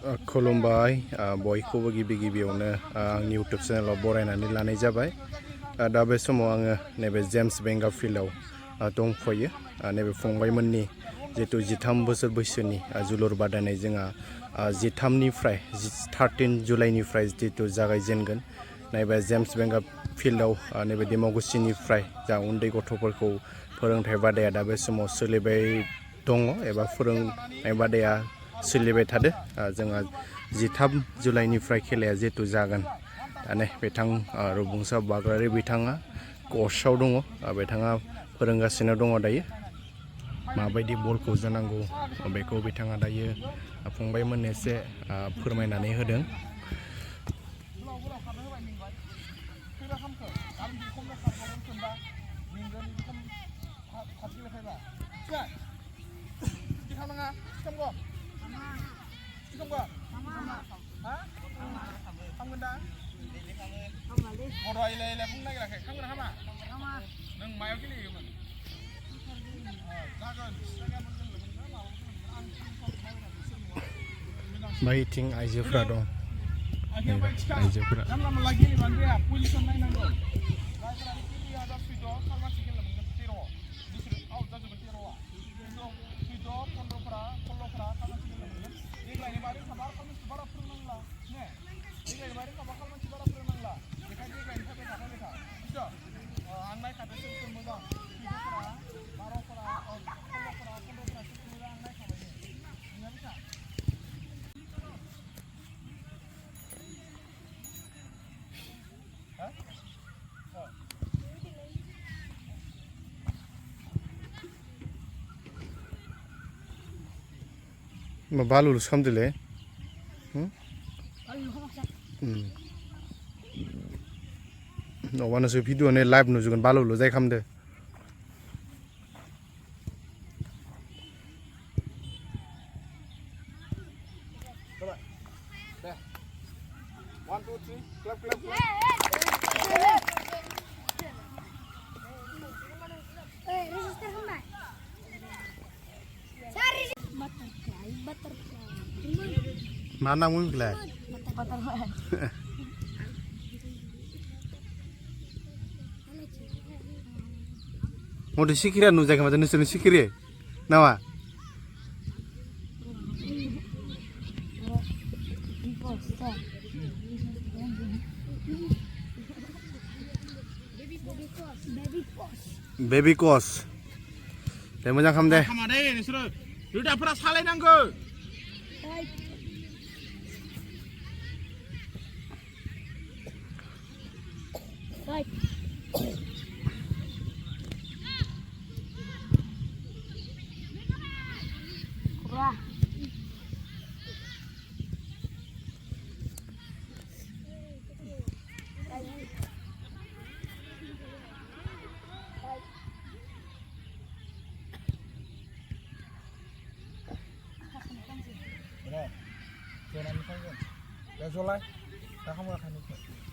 खुलुमबाय बयखौबो गिबियावनो आंनि इउट्युब चेनेलाव बरायनानै लानाय जाबाय। दा बे समाव आङो नैबे जेम्स बेंगा फिल्डआव दंफैयो। नैबे फंबायमोननि जितु 13 बोसोर बैसोनि जोलुर बादायनाय जोंहा 13 जुलाइनिफ्राय जितु जागायजेनगोन। नैबे जेम्स बेंगा फिल्डआव नैबे दिमाकुसिनिफ्राय जा उन्दै गथ'फोरखौ फोरोंथाय बादाया दा बे समाव सोलिबाय दङ एबा फोरोंनाय बादाया सोलिबाय थादो। जोंहा 13 जुलाइनिफ्राय खेलाया जितु जागोन। दाने बिथां रुबुंसा बाग्रारि बिथाङा क'चआव दङ। बिथाङा फोरोंगासिनो दङ दायो। माबायदि बलखौ जोनांगौ बेखौ बिथाङा दायो फंबायमोननो एसे फोरमायनानै होदों। बायथिं आइजोफोरा दं। आइजोफोरा बालुलु खालामदोलै। नङाबा नोंसोर भिडिअ'नि लाइभ नुजोबगोन बालुलु जाय खालामदो। मा नाम बुंलाय? मथे सिखिरिया नुजायाखै माथो नोंसोरनि सिखिरि नामा? बेबी कस दे मोजां खालाम दे। नोंसोरो रोदाफोरा सालायनांगौ। Jangan lupa, ya, Zolai, tak kamu akan ikut.